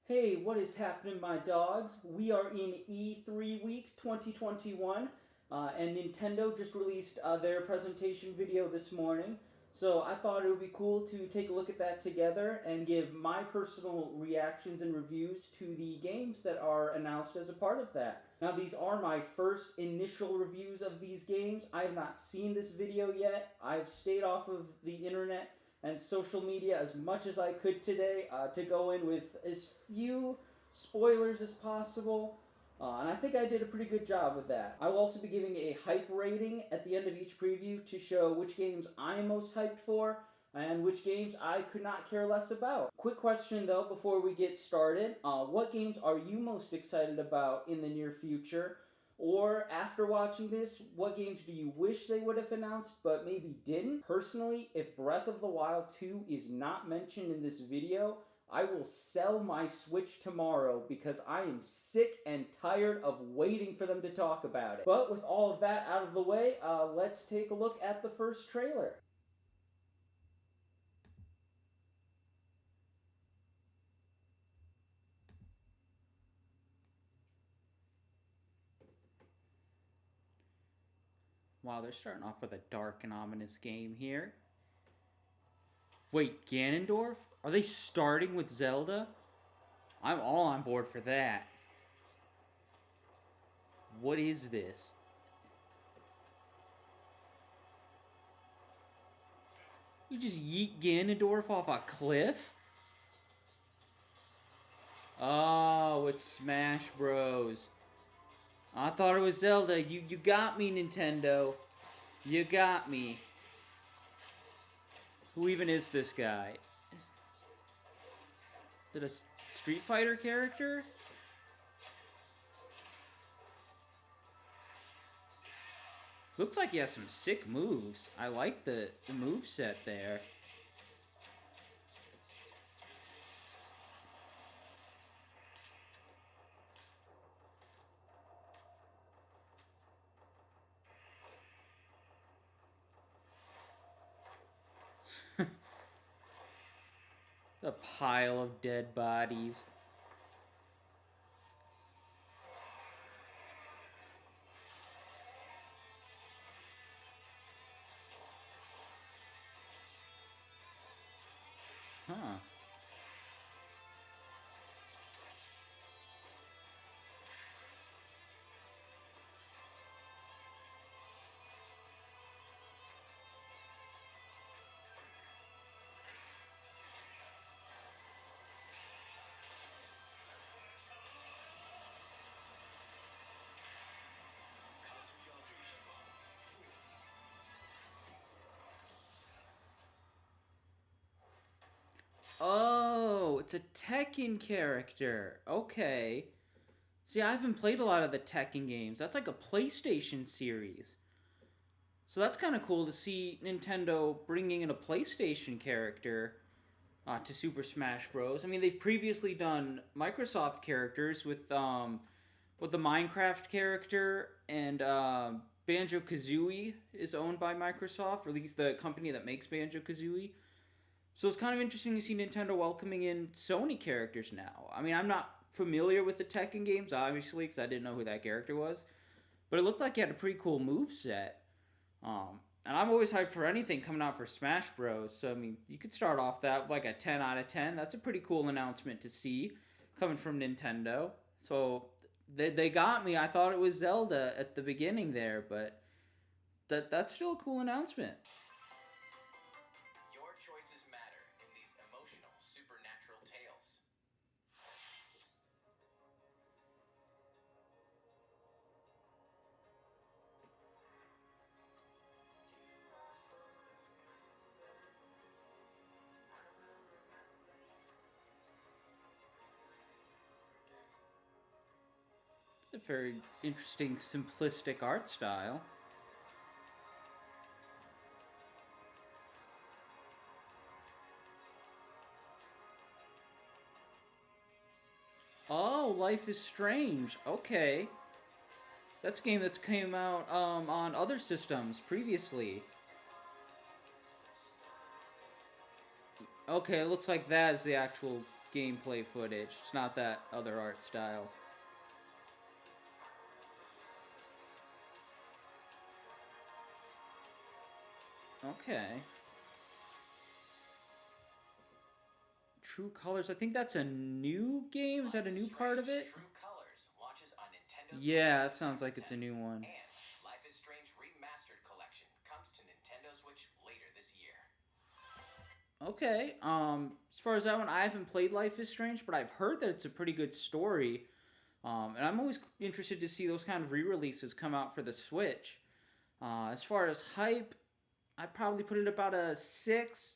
Hey, what is happening, my dogs? We are in E3 week 2021, and Nintendo just released their presentation video this morning. So I thought it would be cool to take a look at that together and give my personal reactions and reviews to the games that are announced as a part of that. Now, these are my first initial reviews of these games. I have not seen this video yet. I've stayed off of the internet and social media as much as I could today to go in with as few spoilers as possible. And I think I did a pretty good job with that. I will also be giving a hype rating at the end of each preview to show which games I'm most hyped for and which games I could not care less about. Quick question though before we get started. What games are you most excited about in the near future? Or after watching this, what games do you wish they would have announced but maybe didn't? Personally, if Breath of the Wild 2 is not mentioned in this video, I will sell my Switch tomorrow because I am sick and tired of waiting for them to talk about it. But with all of that out of the way, let's take a look at the first trailer. Wow, they're starting off with a dark and ominous game here. Wait, Ganondorf? Are they starting with Zelda? I'm all on board for that. What is this? You just yeet Ganondorf off a cliff? Oh, it's Smash Bros. I thought it was Zelda. You got me, Nintendo. You got me. Who even is this guy? Is it a Street Fighter character? Looks like he has some sick moves. I like the move set there. A pile of dead bodies. Huh. Oh, it's a Tekken character. Okay. See, I haven't played a lot of the Tekken games. That's like a PlayStation series. So that's kind of cool to see Nintendo bringing in a PlayStation character to Super Smash Bros. I mean, they've previously done Microsoft characters with the Minecraft character, and Banjo Kazooie is owned by Microsoft, or at least the company that makes Banjo Kazooie. So it's kind of interesting to see Nintendo welcoming in Sony characters now. I mean, I'm not familiar with the Tekken games, obviously, because I didn't know who that character was. But it looked like he had a pretty cool move set. And I'm always hyped for anything coming out for Smash Bros. So, I mean, you could start off that with like a 10 out of 10. That's a pretty cool announcement to see coming from Nintendo. So, they got me. I thought it was Zelda at the beginning there, but that's still a cool announcement. Your choices matter in these emotional supernatural tales. A very interesting, simplistic art style. Oh, Life is Strange. Okay. That's a game that's came out on other systems previously. Okay, it looks like that is the actual gameplay footage. It's not that other art style. Okay. True Colors. I think that's a new game. Is that a new part of it? True Colors launches on Nintendo Yeah, Switch that sounds like it's a new one. and Life is Strange Remastered Collection comes to Nintendo Switch later this year. Okay. As far as that one, I haven't played Life is Strange, but I've heard that it's a pretty good story. And I'm always interested to see those kind of re-releases come out for the Switch. As far as hype, I'd probably put it about a 6.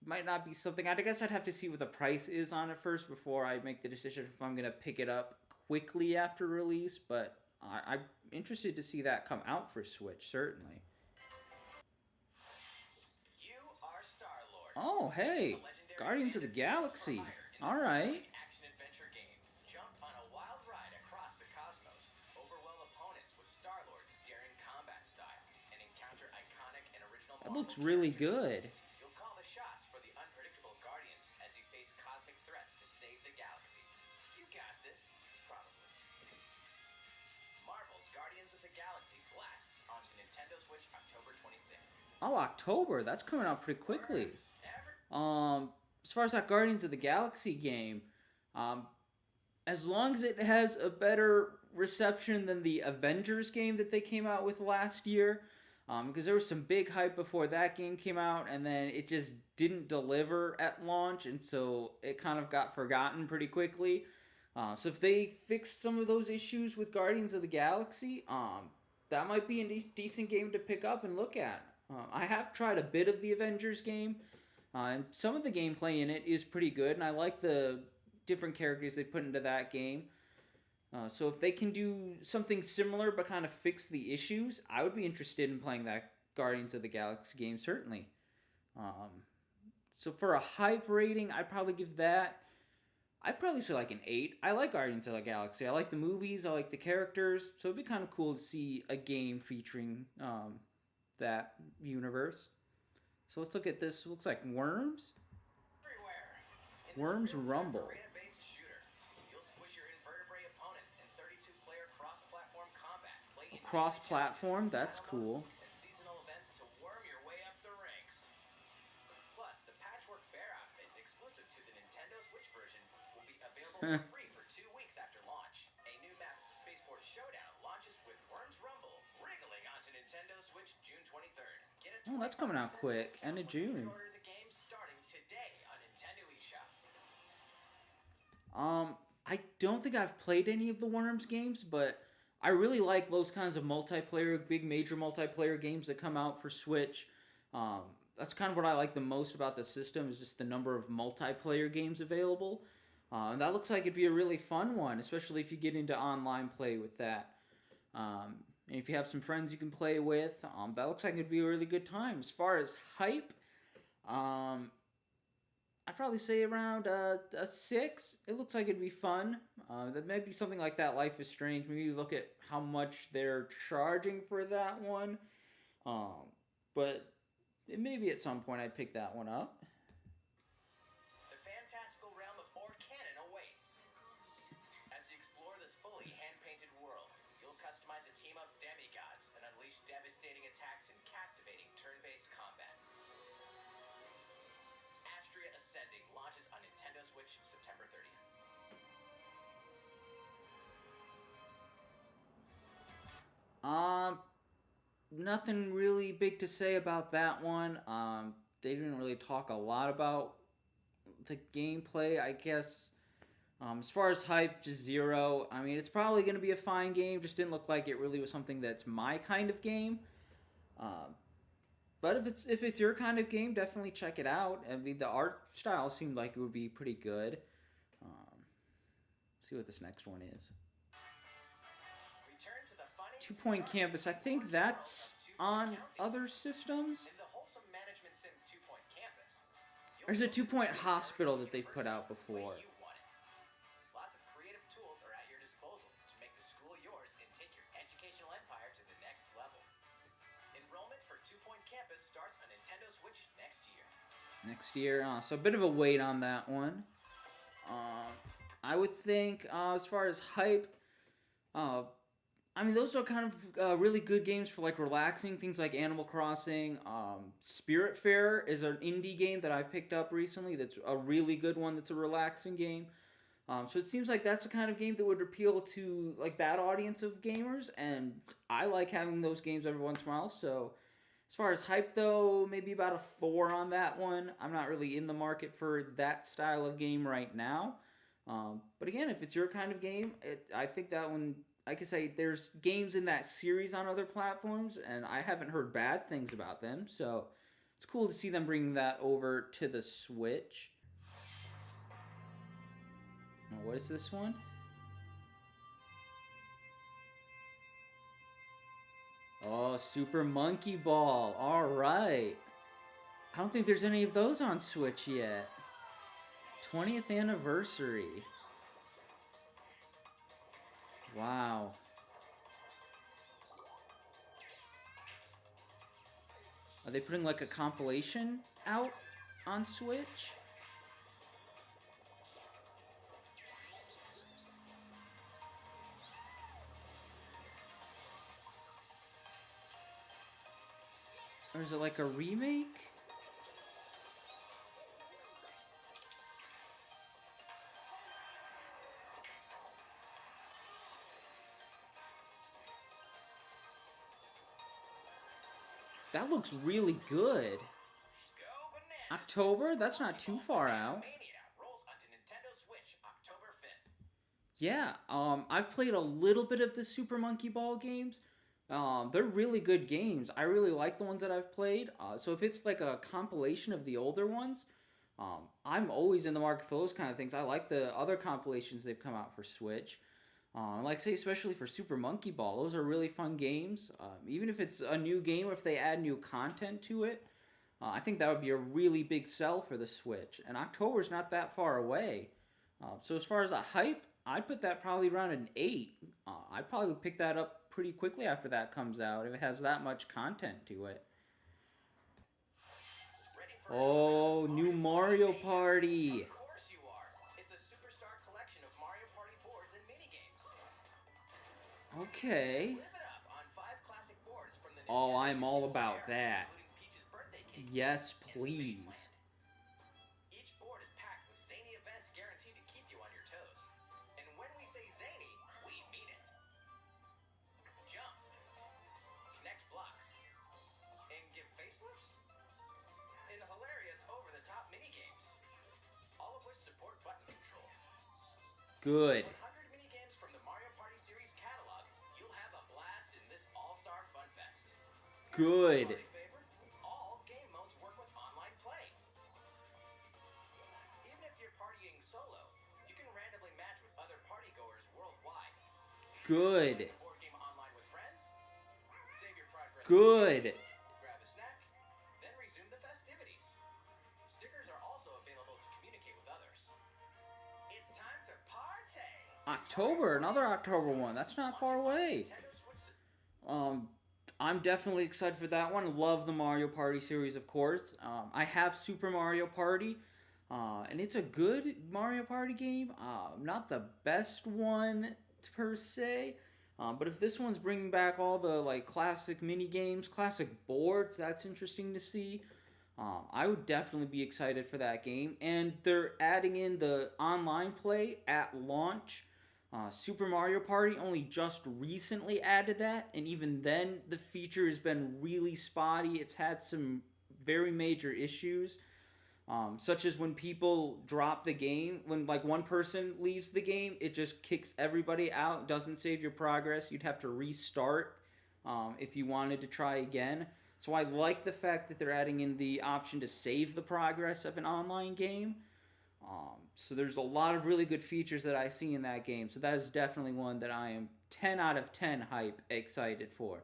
Might not be something. I guess I'd have to see what the price is on it first before I make the decision if I'm going to pick it up quickly after release. But I'm interested to see that come out for Switch, certainly. You are Star-Lord. Oh, hey! The legendary Guardians of the bandit Galaxy. provider in this Alright. action-adventure game. Jump on a wild ride across the cosmos, overwhelm opponents with Star-Lord's daring combat style, and encounter iconic and original That Marvel looks really characters. good. You'll call the shots for the unpredictable Guardians as you face cosmic threats to save the galaxy. You got this, probably. Marvel's Guardians of the Galaxy blasts onto Nintendo Switch October 26th. Oh, October. That's coming out pretty quickly. Ever As far as that Guardians of the Galaxy game, as long as it has a better reception than the Avengers game that they came out with last year, because there was some big hype before that game came out, and then it just didn't deliver at launch, and so it kind of got forgotten pretty quickly. So if they fix some of those issues with Guardians of the Galaxy, that might be a decent game to pick up and look at. I have tried a bit of the Avengers game, and some of the gameplay in it is pretty good, and I like the different characters they put into that game. So if they can do something similar but kind of fix the issues, I would be interested in playing that Guardians of the Galaxy game, certainly. So for a hype rating, I'd probably give that... I'd probably say like an 8. I like Guardians of the Galaxy. I like the movies, I like the characters, so it'd be kind of cool to see a game featuring that universe. So let's look at this. It looks like Worms. everywhere. In this Worms real-time Rumble. arena-based shooter, you'll squish your invertebrate opponents in 32-player cross-platform combat. Play in Cross-platform, that's battle cool. modes and seasonal events to worm your way up the ranks. Plus, the Patchwork Bear outfit exclusive to the Nintendo Switch version will be available for free for 2 weeks after launch. A new map, Spaceport Showdown, launches with Worms Rumble wriggling onto Nintendo Switch June 23rd. Get a Oh, that's coming out 25% quick, discount end of when you June. pre-order the game starting today on Nintendo eShop. I don't think I've played any of the Worms games, but I really like those kinds of multiplayer, big major multiplayer games that come out for Switch. That's kind of what I like the most about the system, is just the number of multiplayer games available. And that looks like it'd be a really fun one, especially if you get into online play with that. And if you have some friends you can play with, that looks like it'd be a really good time. As far as hype, I'd probably say around a 6. It looks like it'd be fun. That may be something like that Life is Strange. Maybe look at how much they're charging for that one. But maybe at some point I'd pick that one up. The fantastical realm of Orcanon awaits. As you explore this fully hand-painted world, you'll customize a team of demigods and unleash devastating attacks and captivating turn-based combat. Astria Ascending launches on Nintendo Switch September 30th. Nothing really big to say about that one. They didn't really talk a lot about the gameplay, I guess. As far as hype, just 0. I mean, it's probably going to be a fine game. Just didn't look like it really was something that's my kind of game. But if it's your kind of game, definitely check it out. I mean, the art style seemed like it would be pretty good. See what this next one is. Return to the funny 2 Point Campus. I think that's on other systems. in the wholesome management sim 2 Point Campus. There's a 2 Point Hospital that they've put out before. You want it. Lots of creative tools are at your disposal to make the school yours and take your educational empire to the next level. Enrollment for 2 Point Campus starts on Nintendo Switch next year. next year. So a bit of a wait on that one. I would think as far as hype, uh, I mean, those are kind of really good games for like relaxing things like Animal Crossing. Spiritfarer is an indie game that I picked up recently. That's a really good one. That's a relaxing game. So it seems like that's the kind of game that would appeal to like that audience of gamers, and I like having those games every once in a while. So as far as hype though, maybe about a 4 on that one. I'm not really in the market for that style of game right now. But again, if it's your kind of game, I think that one, like I say, there's games in that series on other platforms, and I haven't heard bad things about them. So it's cool to see them bring that over to the Switch. What is this one? Oh, Super Monkey Ball. All right. I don't think there's any of those on Switch yet. 20th anniversary. Wow. Are they putting like a compilation out on Switch? Or is it like a remake? That looks really good. October? That's not too far out. Yeah, I've played a little bit of the Super Monkey Ball games. They're really good games. I really like the ones that I've played. So if it's like a compilation of the older ones, I'm always in the market for those kind of things. I like the other compilations they've come out for Switch. Like say, especially for Super Monkey Ball, those are really fun games. Even if it's a new game or if they add new content to it, I think that would be a really big sell for the Switch. And October's not that far away. So as far as a hype, I'd put that probably around an 8. I'd probably pick that up pretty quickly after that comes out if it has that much content to it. Oh, new Mario Party. Okay. Oh, I'm all about that. Yes, please. Each board is packed with zany events guaranteed to keep you on your toes. And when we say zany, we mean it. Jump, connect blocks, and give facelifts? And hilarious over-the-top minigames, all of which support button controls. Good. 100 minigames from the Mario Party series catalog. You'll have a blast in this all-star fun fest. Good. All game modes work with online play. Even if you're partying solo, you can randomly match with other partygoers worldwide. Good. Play the board game online with friends. Save your progress. Good. Grab a snack, then resume the festivities. Stickers are also available to communicate with others. It's time to partay. October, another October one. That's not far away. I'm definitely excited for that one. Love the Mario Party series, of course. I have Super Mario Party, and it's a good Mario Party game. Not the best one per se, but if this one's bringing back all the like classic mini games, classic boards, that's interesting to see. I would definitely be excited for that game, and they're adding in the online play at launch. Super Mario Party only just recently added that, and even then, the feature has been really spotty. It's had some very major issues, such as when people drop the game, when like one person leaves the game, it just kicks everybody out, doesn't save your progress. You'd have to restart if you wanted to try again. So I like the fact that they're adding in the option to save the progress of an online game. So there's a lot of really good features that I see in that game. So that is definitely one that I am 10 out of 10 hype excited for.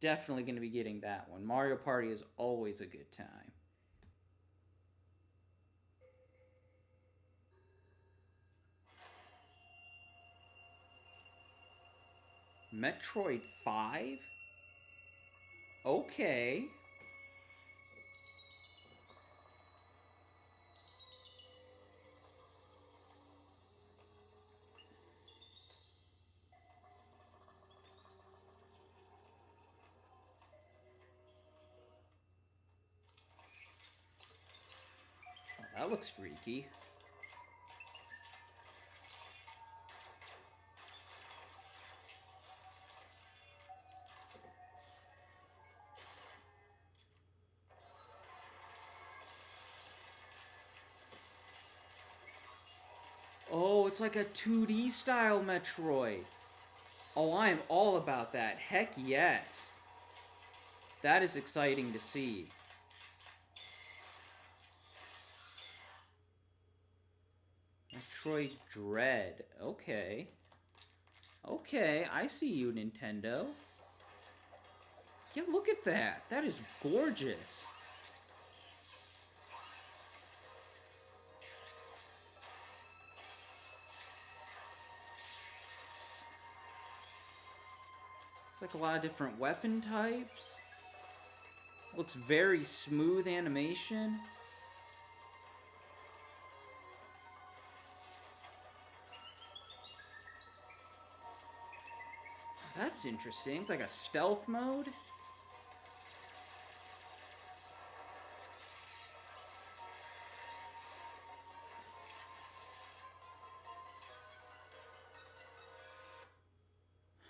Definitely going to be getting that one. Mario Party is always a good time. Metroid 5? Okay. That looks freaky. Oh, it's like a 2D style Metroid. Oh, I am all about that. Heck yes. That is exciting to see. Metroid Dread. Okay. Okay, I see you, Nintendo. Yeah, look at that. That is gorgeous. It's like a lot of different weapon types. Looks very smooth animation. Oh, that's interesting. It's like a stealth mode.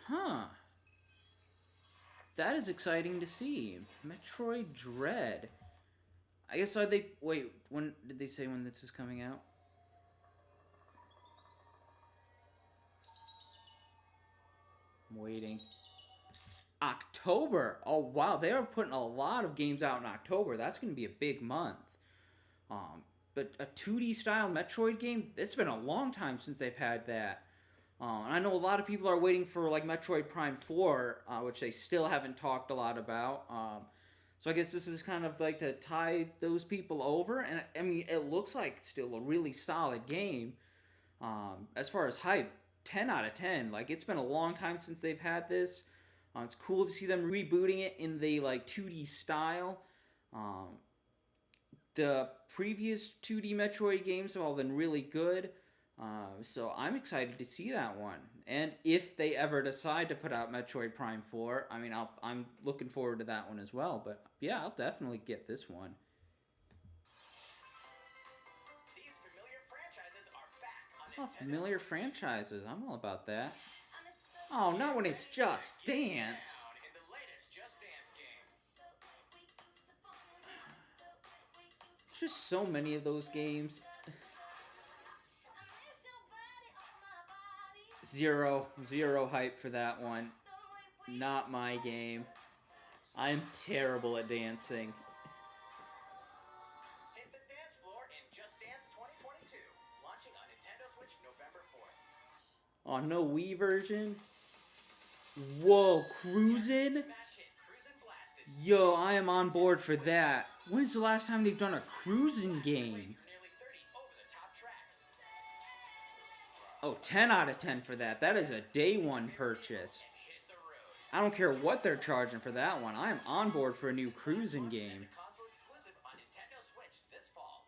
Huh. That is exciting to see. Metroid Dread. I guess are they... Wait, when did they say when this is coming out? I'm waiting. October. Oh, wow. They are putting a lot of games out in October. That's going to be a big month. But a 2D style Metroid game, it's been a long time since they've had that. And I know a lot of people are waiting for like Metroid Prime 4, which they still haven't talked a lot about. So I guess this is kind of like to tie those people over. And I mean, it looks like still a really solid game. As far as hype, 10 out of 10. Like, it's been a long time since they've had this. It's cool to see them rebooting it in the like 2D style. The previous 2D Metroid games have all been really good. So I'm excited to see that one. And if they ever decide to put out Metroid Prime 4, I mean, I'm looking forward to that one as well. But yeah, I'll definitely get this one. These familiar franchises are back on Oh, Nintendo familiar Switch. franchises. I'm all about that. Oh, not when it's Just Dance. In the latest Just Dance game. There's just so many of those games. Zero hype for that one. Not my game. I'm terrible at dancing. Hit the dance floor in Just Dance 2022, launching on Nintendo Switch November 4th. Oh, no Wii version? Whoa, cruising? Smash hit Cruisin' Blast is Yo, I am on board for that. When's the last time they've done a cruising game? through nearly 30 over-the-top tracks. Oh, 10 out of 10 for that. That is a day one purchase. And hit the road. I don't care what they're charging for that one. I am on board for a new cruising game. Console exclusive on Nintendo Switch this fall.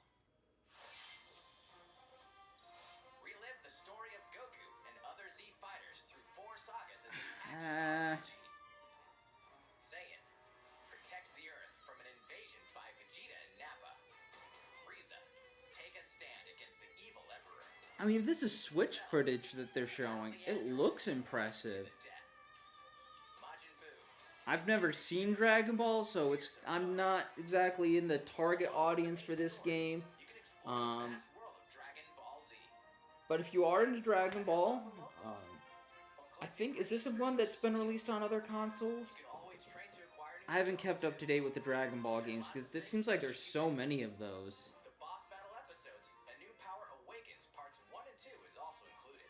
Relive the story of Goku and other Z fighters through 4 sagas in this action RPG. Saiyan, protect the Earth from an invasion by Vegeta and Nappa. Frieza, take a stand against the evil Emperor. I mean, if this is Switch footage that they're showing, it looks impressive. Majin Buu, I've never seen Dragon Ball, so I'm not exactly in the target audience for this game. you can explore the Um, vast world of Dragon Ball Z. But if you are into Dragon Ball, I think, is this one that's been released on other consoles? You can always train to acquire new I haven't kept up to date with the Dragon Ball games, because it seems like there's so many of those. the boss battle episodes. A New Power Awakens Parts 1 and 2 is also included.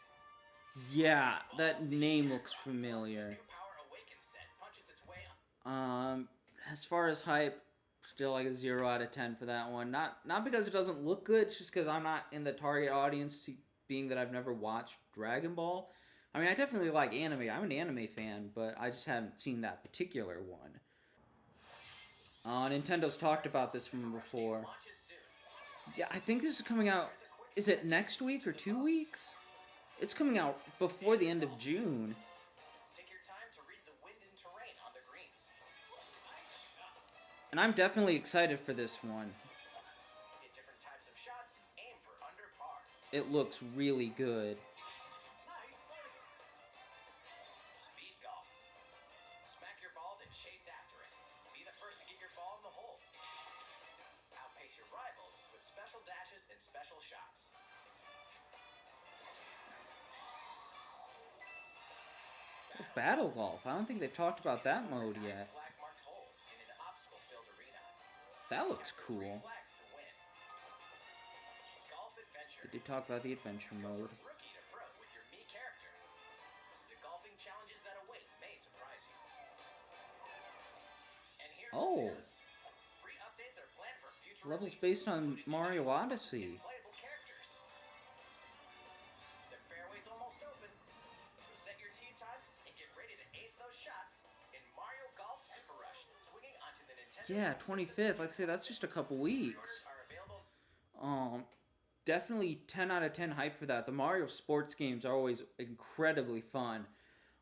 Yeah, that name looks familiar. New Power Awakens set punches its way on. As far as hype, still like a 0 out of 10 for that one. Not because it doesn't look good, it's just because I'm not in the target audience, being that I've never watched Dragon Ball. I mean, I definitely like anime. I'm an anime fan, but I just haven't seen that particular one. Nintendo's talked about this one before. Launches soon. Yeah, I think this is coming out... Is it next week or 2 weeks? It's coming out before the end of June. Take your time to read the wind and terrain on the greens. And I'm definitely excited for this one. Hit different types of shots it looks really good. Nice birdie. Speed golf. Smack your ball, then chase after it. Be the first to get your ball in the hole. Outpace your rivals with special dashes and special shots. Battle golf. I don't think they've talked about that mode yet. Flag-marked holes in an obstacle-filled arena. That looks Capture cool. 3 flags to win. Golf adventure. They did talk about the adventure mode. From rookie to pro with your Mii character. The golfing challenges that await may surprise you. And here's Oh. the news. Free updates are planned for future Levels release, based on including Mario additional Odyssey. and playable characters. The fairway's almost open, so set your tee time and get ready to ace those shots in Mario Golf Super Rush, swinging onto the Nintendo. Yeah, Switch 25th. Like I say, that's just a couple weeks. Pre-orders are available. Definitely 10 out of 10 hype for that. The Mario sports games are always incredibly fun.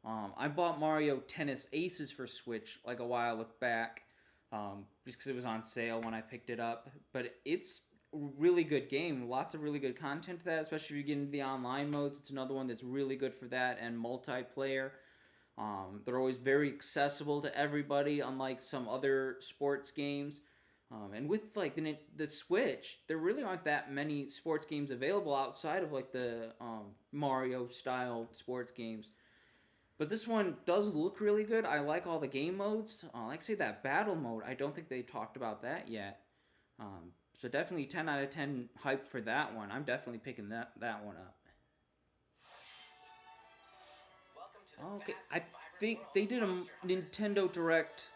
I bought Mario Tennis Aces for Switch like a while back, just because it was on sale when I picked it up. But it's a really good game. Lots of really good content to that, especially if you get into the online modes. It's another one that's really good for that, and multiplayer. They're always very accessible to everybody, unlike some other sports games. And with like the Switch, there really aren't that many sports games available outside of like the Mario style sports games. But this one does look really good. I like all the game modes. Like I say, that battle mode, I don't think they talked about that yet. So definitely 10 out of 10 hype for that one. I'm definitely picking that one up. Welcome to the Okay, vast I and vibrant think world they of did a Monster Hunter. Nintendo Direct,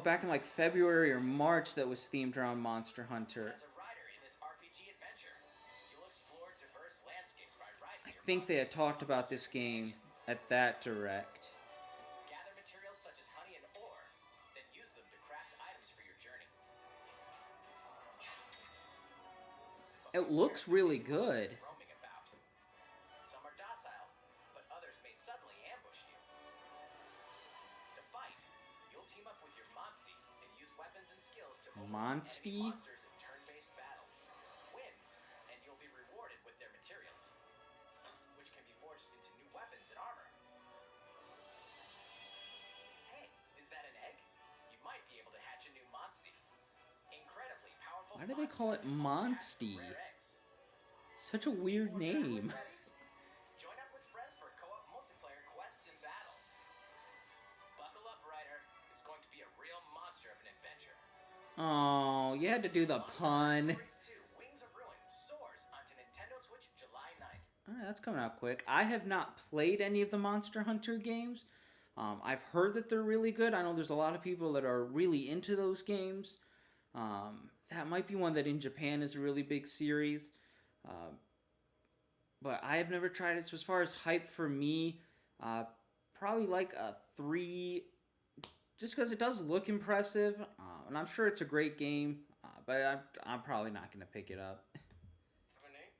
back in like February or March that was themed around Monster Hunter. As a rider in this RPG adventure, you'll explore diverse landscapes by riding I your think they had monster talked about monster this game companion. at that Direct. Gather materials such as honey and ore, then use them to craft items for your journey. It looks really good. Roaming about. Some are docile, but others may suddenly ambush you. To fight, you'll team up with your Monstie and use weapons and skills to overcome Monstie? enemy monsters in turn-based battles. Win, and you'll be rewarded with their materials, which can be forged into new weapons and armor. Hey, is that an egg? You might be able to hatch a new Monstie. Incredibly powerful. Why do they call it monsters Monstie? hatch rare eggs. Such a weird name. Join up with friends for co-op multiplayer quests and battles. Buckle up, Ryder. It's going to be a real monster of an adventure. Oh, you had to do the pun. Monster Hunter Stories 2: Wings of Ruin soars onto Nintendo Switch July 9th. Alright, that's coming out quick. I have not played any of the Monster Hunter games. I've heard that they're really good. I know there's a lot of people that are really into those games. That might be one that in Japan is a really big series. But I have never tried it. So as far as hype for me, probably like a 3, just because it does look impressive, and I'm sure it's a great game. But I'm probably not going to pick it up. Have a name?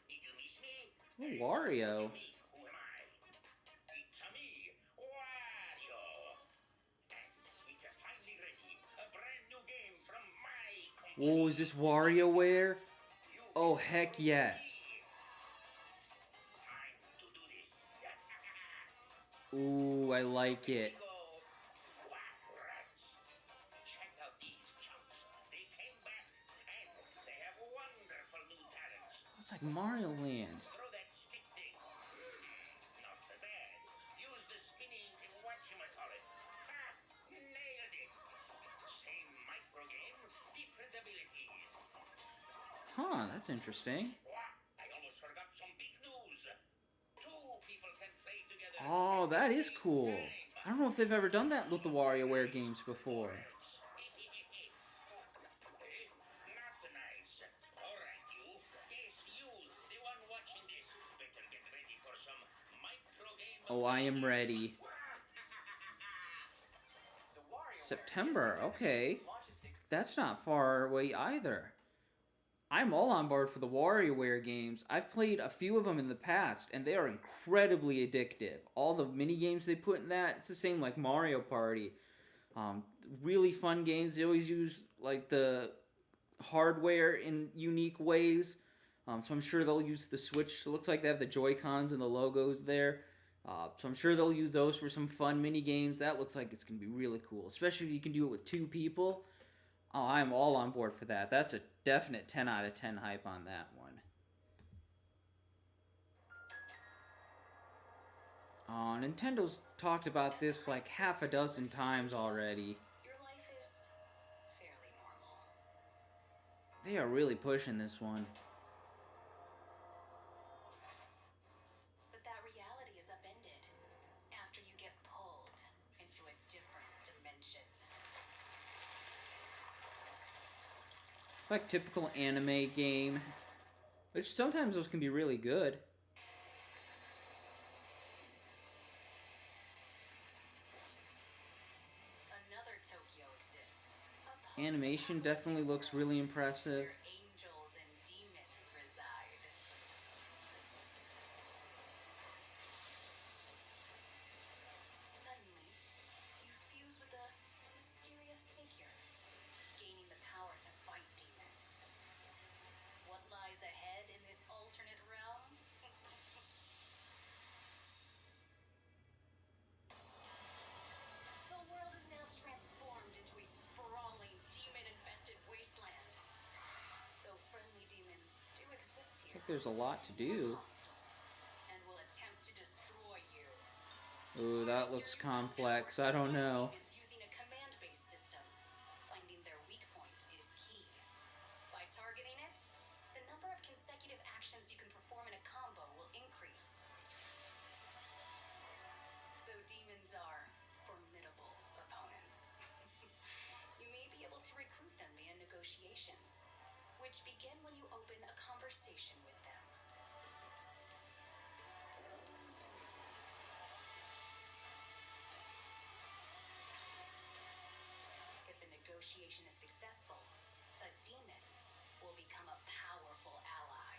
Did you miss me? Oh, Wario. Me, who am I? It's me, Wario. And it's finally ready. A brand new game from my company. Whoa, is this WarioWare? You Oh, heck yes. Time to do this. Ooh, I like it. Go. Whack rats. Check out these chumps. They came back and they have wonderful new talents. It's like Mario Land. Throw that stick thing. Not so bad. Use the spinning whatchamacallit. Ha! Nailed it. Same micro game, different abilities. Huh, that's interesting. Wah! I almost forgot some big news. 2 people can play together. Oh, at the that is same cool. time. I don't know if they've ever done that with the WarioWare games before. Not nice. All right, you. Yes, you, the one watching this. Better get ready for some micro game. Oh, I am ready. The WarioWare September, okay. launches ex- That's not far away either. I'm all on board for the WarioWare games. I've played a few of them in the past, and they are incredibly addictive. All the mini games they put in that, it's the same like Mario Party. Really fun games. They always use like the hardware in unique ways. So I'm sure they'll use the Switch. It looks like they have the Joy-Cons and the logos there. So I'm sure they'll use those for some fun mini games. That looks like it's going to be really cool, especially if you can do it with 2 people. Oh, I'm all on board for that. That's a definite 10 out of 10 hype on that one. Nintendo's talked about this like half a dozen times already. Your life is fairly normal. They are really pushing this one. But that reality is upended after you get pulled into a different dimension. It's like typical anime game, which sometimes those can be really good. Another Tokyo exists. Animation definitely looks really impressive. Where angels and demons reside. Suddenly, you fuse with a mysterious figure, gaining the power to fight demons. What lies ahead in this alternate realm? The world is now transformed into a sprawling, demon-infested wasteland. Though friendly demons do exist I here, think there's a lot to do. and will attempt to destroy you. Ooh, that looks complex. I don't know. Demons using a command-based system. Finding their weak point is key. By targeting it, the number of consecutive actions you can perform in a combo will increase. Though demons are formidable opponents, you may be able to recruit them via negotiations, which begin when you open a conversation with them. If a negotiation is successful, a demon will become a powerful ally.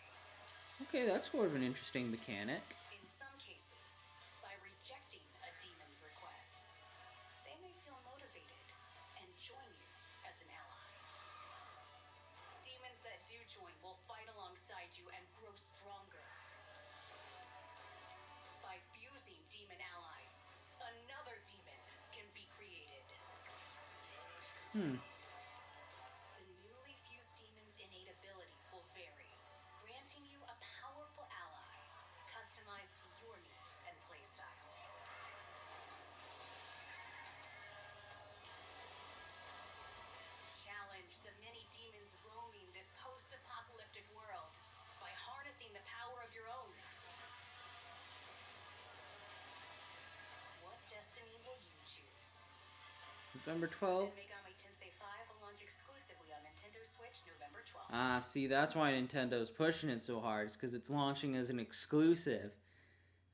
Okay, that's sort of an interesting mechanic. In some cases, by rejecting a demon's request, they may feel motivated and join you as an ally. Demons that do join will fight alongside you and grow stronger. By fusing demon allies, another demon can be created. The newly fused demon's innate abilities will vary, granting you a powerful ally, customized to your needs and playstyle. Challenge the many demons roaming this post-apocalyptic world by harnessing the power of your own. What destiny will you choose? November 12th. Shin Megami Tensei 5 will launch exclusively on Nintendo Switch November 12th. See, that's why Nintendo's pushing it so hard. It's because it's launching as an exclusive.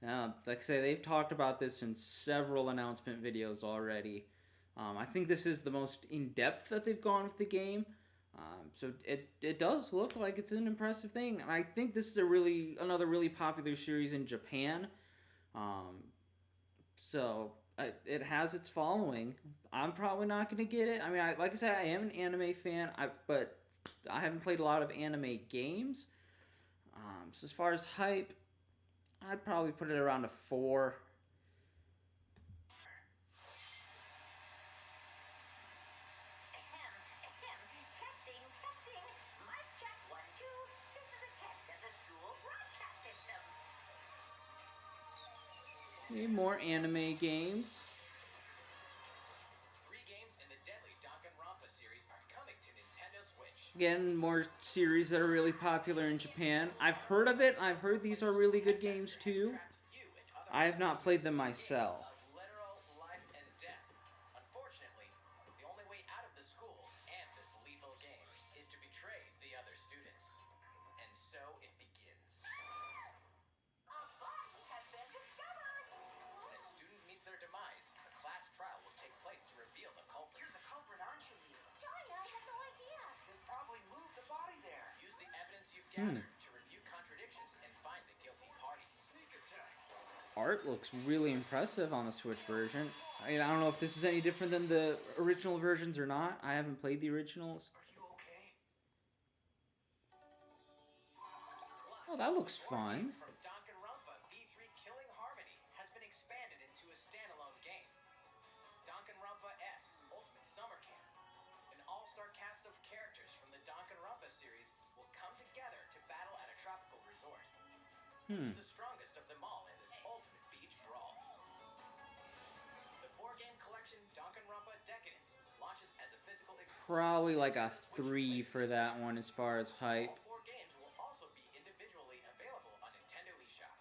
Like I say, they've talked about this in several announcement videos already. I think this is the most in-depth that they've gone with the game. So it does look like it's an impressive thing. And I think this is another really popular series in Japan. So it has its following. I'm probably not going to get it. I mean, like I said, I am an anime fan, but I haven't played a lot of anime games. So as far as hype, I'd probably put it around a 4. Testing. Mic check 1, 2. This is a test of the school broadcast system. Need more anime games. 3 games in the deadly Danganronpa series are coming to Nintendo Switch. Again, more series that are really popular in Japan. I've heard of it. I've heard these are really good games too. You and other I have not played them myself. of literal life and death. Unfortunately, the only way out of the school and this lethal game is to betray the other students. And so it begins. A body has been discovered. When a student meets their demise, a class trial will take place to reveal the culprit. You're the culprit, aren't you, Neil? Johnny, I had no idea. They probably moved the body there. Use the evidence you've gathered to refute contradictions and find the guilty party. Sneak attack. Art looks really impressive on the Switch version. I mean, I don't know if this is any different than the original versions or not. I haven't played the originals. Are you okay? Oh, that looks fun. From Danganronpa V3 Killing Harmony has been expanded into a standalone game. Danganronpa S Ultimate Summer Camp. An all-star cast of characters from the Danganronpa series will come together to battle at a tropical resort. Who's the strongest of them all in this ultimate beach brawl? The 4-game collection Danganronpa Decadence launches as a physical exclusive. Probably like a 3 for that one as far as hype. All 4 games will also be individually available on Nintendo eShop.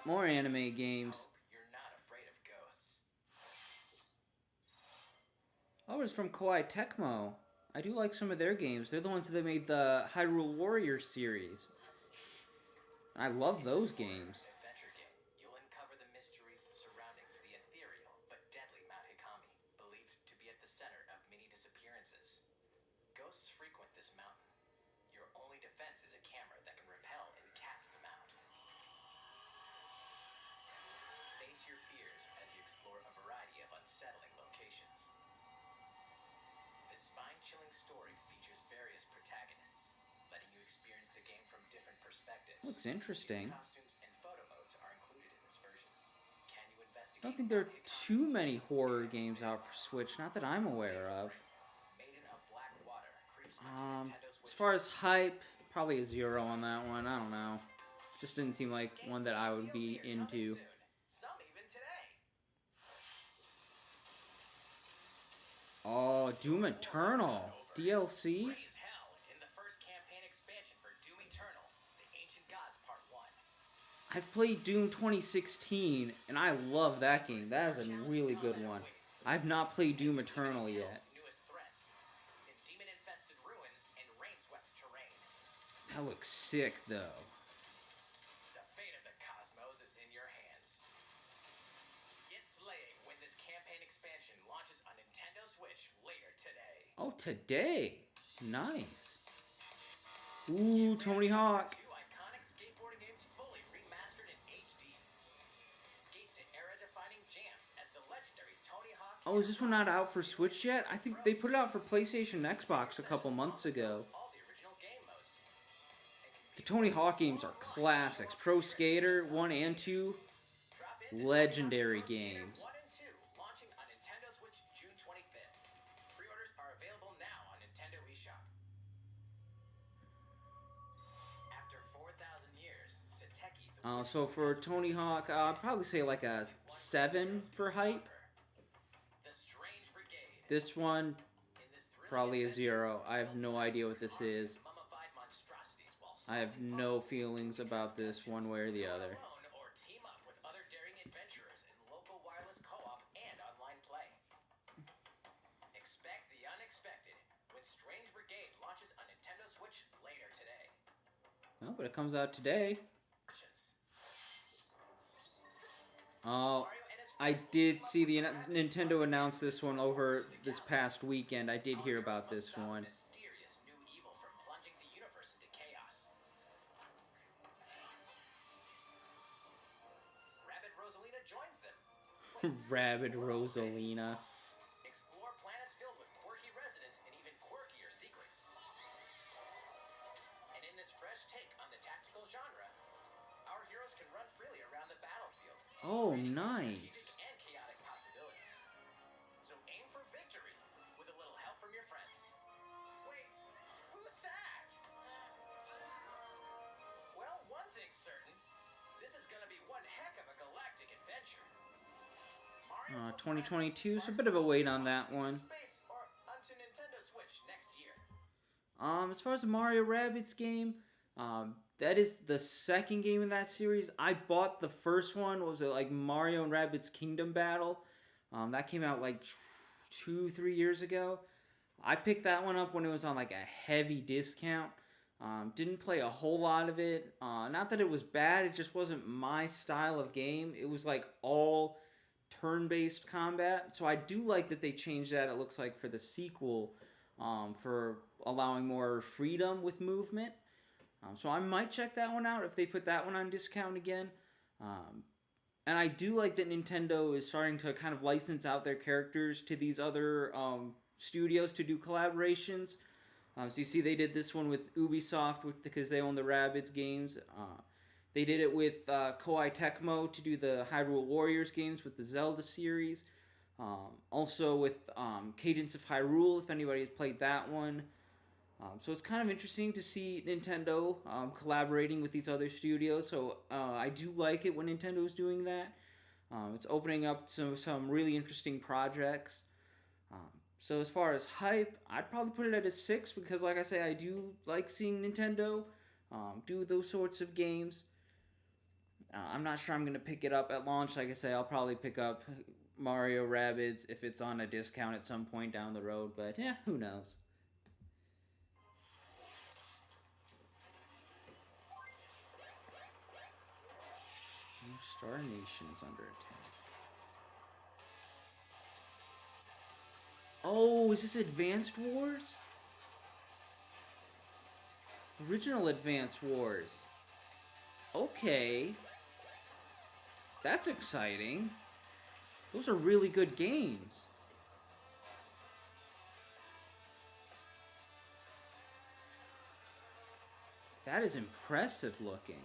More anime games. You're not afraid of ghosts. Oh, it's from Koei Tecmo. I do like some of their games. They're the ones that made the Hyrule Warrior series. I love those games. Adventure game. You'll uncover the mysteries surrounding the ethereal but deadly Mount Hikami, believed to be at the center of many disappearances. Ghosts frequent this mountain. Your only defense is a camera that can repel and cast them out. Face your fears as you explore a variety of unsettling locations. This spine-chilling story features various protagonists, letting you experience the game from different perspectives. Looks interesting. Costumes and photo modes are included in this version. Can you investigate? I don't think there are too many horror games out for Switch, not that I'm aware of. Maiden of Black Water creeps onto Nintendo As Switch. far as hype, probably a 0 on that one. I don't know. Just didn't seem like one that I would be into. Some even today. Oh, Doom Eternal DLC? Raise hell in the first campaign expansion for Doom Eternal, The Ancient Gods Part 1. I've played Doom 2016, and I love that game. That is a really good one. I've not played Doom Eternal yet. Newest threats in demon-infested ruins and rain-swept terrain. That looks sick, though. The fate of the cosmos is in your hands. Get slaying when this campaign expansion launches on Nintendo Switch later today. Oh, today. Nice. Ooh, Tony Hawk. 2 iconic skateboarding games fully remastered in HD. Skate to era-defining jams as the legendary Tony Hawk. Oh, is this one not out for Switch yet? I think they put it out for PlayStation and Xbox a couple months ago. All the original game modes. The Tony Hawk games are classics. Pro Skater 1 and 2, legendary games. 1 and 2 launching on Nintendo Switch June 25th. Pre-orders are available now on Nintendo eShop. After 4,000 years, Sateki the So for Tony Hawk, I'd probably say like a 7 for hype. The Strange Brigade. This one, In this thrilling probably a adventure, 0. I have no idea what this is. mummified monstrosities while I have no feelings about this one way or the other. alone or team up with other daring adventurers in local wireless co-op and online play. Expect the unexpected when Strange Brigade launches on Nintendo Switch later today. Oh, but it comes out today. Oh, Mario and his I did see the Nintendo announce this one over this past weekend. I did hear about this one. mysterious new evil from plunging the universe into chaos. Rabbit Rosalina joins them. Rabid Rosalina. Explore planets filled with quirky residents and even quirkier secrets. And in this fresh take on the tactical genre, our heroes can run freely around the battlefield. Oh, creating nice. strategic and chaotic possibilities. So aim for victory with a little help from your friends. Wait, who's that? Well, one thing's certain. This is gonna be one heck of a galactic adventure. Mario plus 2022, so a Rabbids bit of a wait sparks on that into one. Space or onto Nintendo Switch next year. As far as the Mario Rabbids game, that is the second game in that series. I bought the first one. Was it like Mario and Rabbids Kingdom Battle? That came out like 2-3 years ago. I picked that one up when it was on like a heavy discount. Didn't play a whole lot of it. Not that it was bad, it just wasn't my style of game. It was like all turn-based combat. So I do like that they changed that, it looks like, for the sequel, for allowing more freedom with movement. So I might check that one out if they put that one on discount again. And I do like that Nintendo is starting to kind of license out their characters to these other studios to do collaborations. So you see they did this one with Ubisoft because they own the Rabbids games. They did it with Koei Tecmo to do the Hyrule Warriors games with the Zelda series. Also with Cadence of Hyrule, if anybody has played that one. So it's kind of interesting to see Nintendo collaborating with these other studios. So I do like it when Nintendo is doing that. It's opening up some really interesting projects. So as far as hype, I'd probably put it at a 6 because, like I say, I do like seeing Nintendo do those sorts of games. I'm not sure I'm going to pick it up at launch. Like I say, I'll probably pick up Mario Rabbids if it's on a discount at some point down the road. But yeah, who knows? Star Nation is under attack. Oh, is this Advanced Wars? Original Advanced Wars. Okay. That's exciting. Those are really good games. That is impressive looking.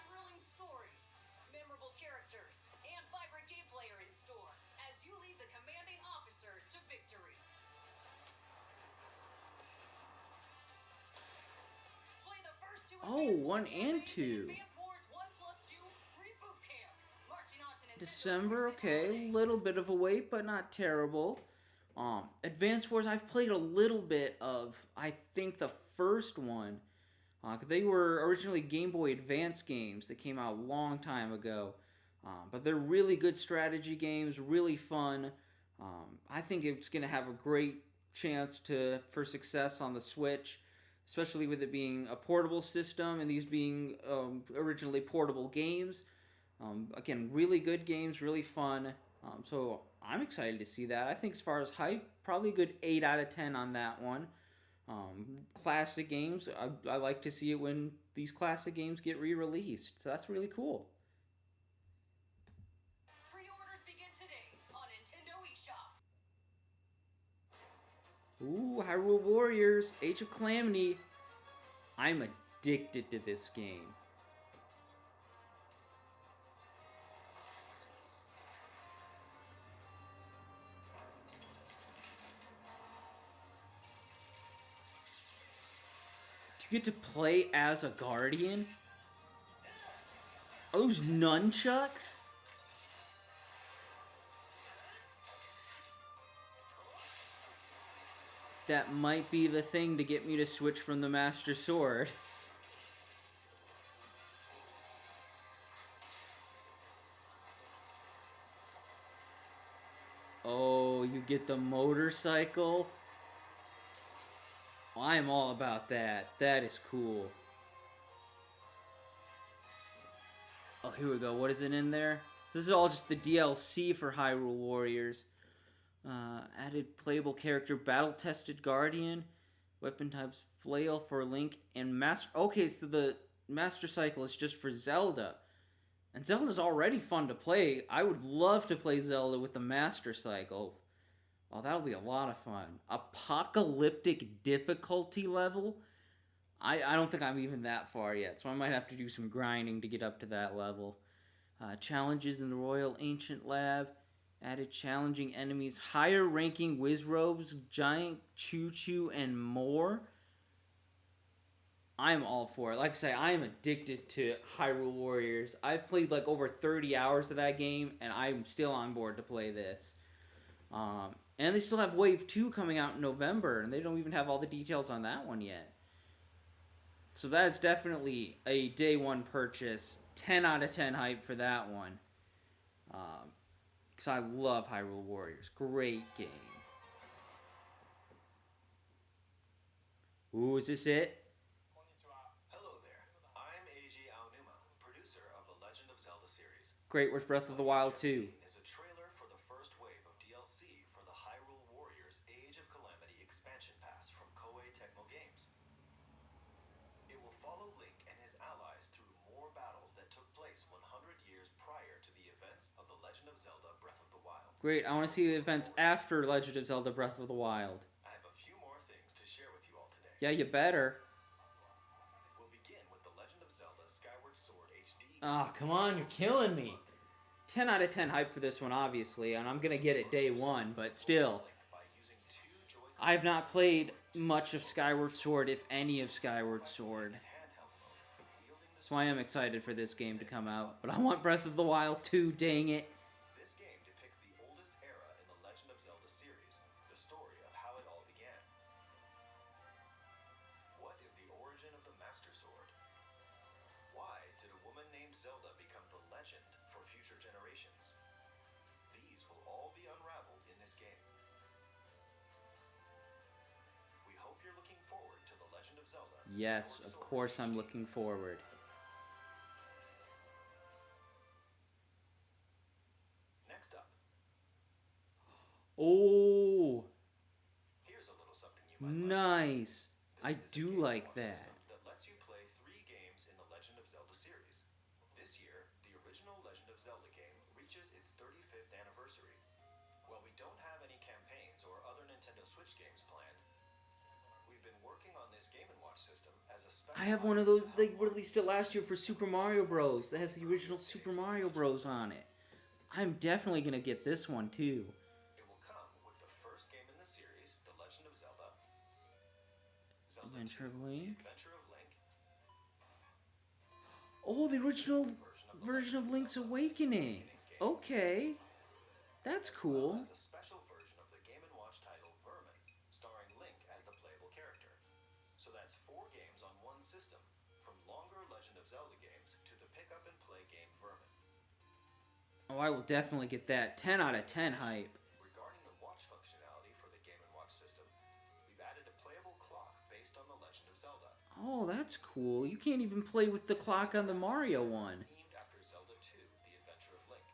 Thrilling stories, memorable characters, and vibrant gameplay are in store as you lead the commanding officers to victory. Play the first two Oh, Advance 1 Wars and campaigns 2. in Advance Wars 1+2 Reboot Camp. Marching on to Nintendo December, Switch this okay, holiday. a little bit of a wait, but not terrible. Advance Wars, I've played a little bit of, I think, the first one. They were originally Game Boy Advance games that came out a long time ago. But they're really good strategy games, really fun. I think it's going to have a great chance for success on the Switch, especially with it being a portable system and these being originally portable games. Again, really good games, really fun. So I'm excited to see that. I think as far as hype, probably a good 8 out of 10 on that one. Classic games, I like to see it when these classic games get re-released. So that's really cool. Pre-orders begin today on Nintendo eShop. Ooh, Hyrule Warriors, Age of Calamity. I'm addicted to this game. Do you get to play as a guardian? Are those nunchucks? That might be the thing to get me to switch from the Master Sword. Oh, you get the motorcycle? I'm all about that. That is cool. Oh, here we go. What is it in there? So this is all just the DLC for Hyrule Warriors. Added playable character, battle-tested guardian, weapon types, flail for Link, and master. Okay, so the Master Cycle is just for Zelda, and Zelda's already fun to play. I would love to play Zelda with the Master Cycle. Oh, that'll be a lot of fun. Apocalyptic difficulty level. I don't think I'm even that far yet, so I might have to do some grinding to get up to that level. Challenges in the Royal Ancient Lab. Added challenging enemies, higher ranking Wizrobes, giant Choo-Choo, and more. I'm all for it. Like I say, I am addicted to Hyrule Warriors. I've played like over 30 hours of that game, and I'm still on board to play this. And they still have Wave 2 coming out in November, and they don't even have all the details on that one yet. So that's definitely a day one purchase. 10 out of 10 hype for that one. Because I love Hyrule Warriors. Great game. Ooh, is this it? Hello there. I'm Eiji Aonuma, producer of the Legend of Zelda series. Great, where's Breath of the Wild 2? Is a trailer for the first wave of DLC for the Hyrule Warriors Age of Calamity expansion pass from Koei Tecmo Games. follow Link and his allies through more battles that took place 100 years prior to the events of The Legend of Zelda Breath of the Wild. Great, I want to see the events after Legend of Zelda Breath of the Wild. I have a few more things to share with you all today. Yeah, you better. We'll begin with The Legend of Zelda Skyward Sword HD. Ah, come on, you're killing me. 10 out of 10 hype for this one, obviously, and I'm gonna get it day one, but still. By using two Joy-Con I have not played much of Skyward Sword, if any of Skyward Sword. handheld mode, wielding the So I am excited for this game to come out. But I want Breath of the Wild 2, dang it. This game depicts the oldest era in the Legend of Zelda series, the story of how it all began. What is the origin of the Master Sword? Why did a woman named Zelda become the legend for future generations? These will all be unraveled in this game. We hope you're looking forward to The Legend of Zelda. Yes, Skyward of Sword course I'm HD. looking forward. Next up, Oh, here's a little something you might like. nice. I This is a do game like watch that. system that lets you play 3 games in the Legend of Zelda series. This year, the original Legend of Zelda game reaches its 35th anniversary. While we don't have any campaigns or other Nintendo Switch games planned, we've been working on this Game & Watch system as a special. I have one of those, they released it last year for Super Mario Bros. That has the original Super Mario Bros. On it. I'm definitely gonna get this one too. It will come with the first game in the series, The Legend of Zelda, Zelda Adventure 2, of Link. The Adventure of Link, Oh, the original the version of Legend Link's Zelda Awakening. game. Okay. That's cool. As a special version of the Game & Watch title Vermin, starring Link as the playable character. So that's 4 games on one system, from longer Legend of Zelda games to the pick up and play game Vermin. Oh, I will definitely get that. 10 out of 10 hype. Regarding the watch functionality for the Game & Watch system, we've added a playable clock based on the Legend of Zelda, Oh, that's cool. You can't even play with the clock on the Mario one. themed after Zelda 2, The Adventure of Link.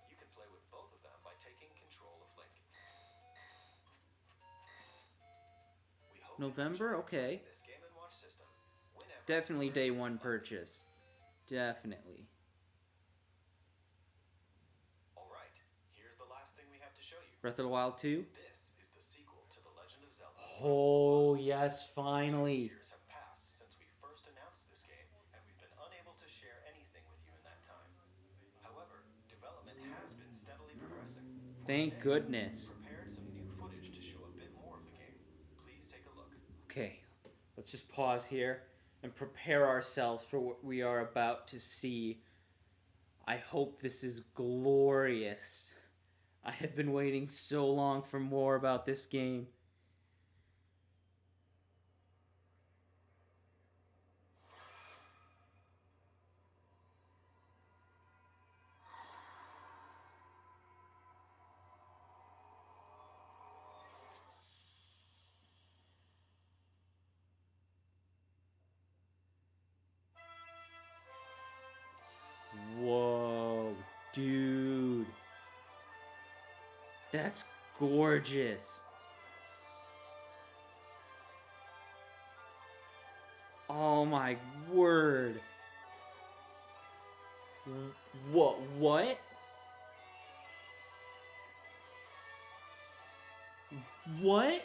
You can play with both of them by taking control of Link. We hope you November? enjoy Okay. this Game & Watch system whenever Definitely you're day ready. one purchase. Definitely. All right, here's the last thing we have to show you. Breath of the Wild 2? This is the sequel to The Legend of Zelda. Oh, yes, finally. Years have passed since we first announced this game, and we've been unable to share anything with you in that time. However, development has been steadily progressing. Thank goodness. Prepared some new footage to show a bit more of the game. Please take a look. Okay, let's just pause here and prepare ourselves for what we are about to see. I hope this is glorious. I have been waiting so long for more about this game. Whoa, dude. That's gorgeous. Oh my word. What? What? What?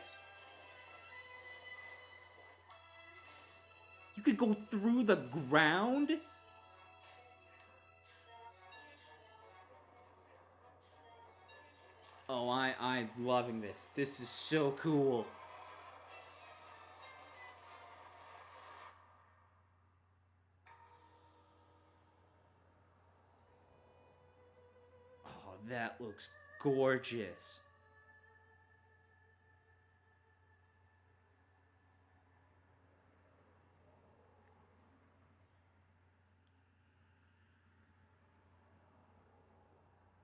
You could go through the ground? Oh, I'm loving this. This is so cool. Oh, that looks gorgeous.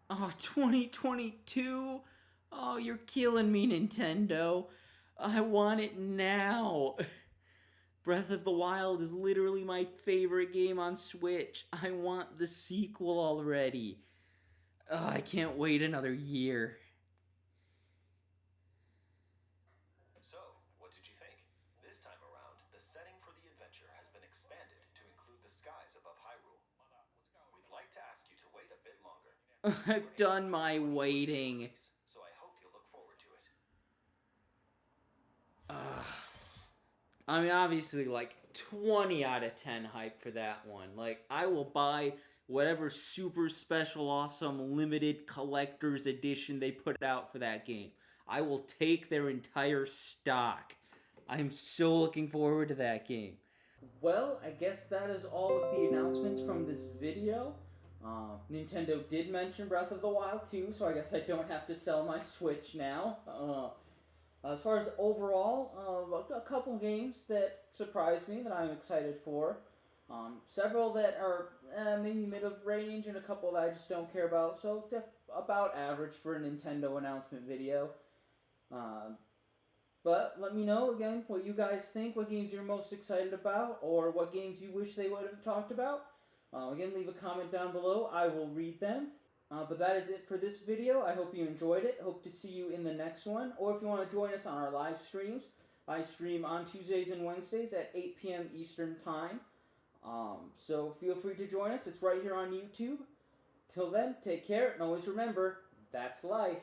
Oh, 2022? Oh, you're killing me, Nintendo. I want it now. Breath of the Wild is literally my favorite game on Switch. I want the sequel already. Oh, I can't wait another year. So, what did you think? This time setting for the adventure has been expanded to include the skies above Hyrule. We'd like to ask you to wait a bit longer. I've done my waiting. So I hope you look forward to it. I mean, obviously, like, 20 out of 10 hype for that one. Like, I will buy whatever super special, awesome, limited collector's edition they put out for that game. I will take their entire stock. I'm so looking forward to that game. Well, I guess that is all of the announcements from this video. Nintendo did mention Breath of the Wild 2, so I guess I don't have to sell my Switch now. As far as overall, a couple games that surprised me that I'm excited for. Several that are maybe mid-range and a couple that I just don't care about. So about average for a Nintendo announcement video. But let me know again what you guys think, what games you're most excited about, or what games you wish they would have talked about. Again, leave a comment down below. I will read them. But that is it for this video. I hope you enjoyed it. Hope to see you in the next one. Or if you want to join us on our live streams, I stream on Tuesdays and Wednesdays at 8 p.m. Eastern Time. So feel free to join us. It's right here on YouTube. Till then, take care, and always remember, that's life.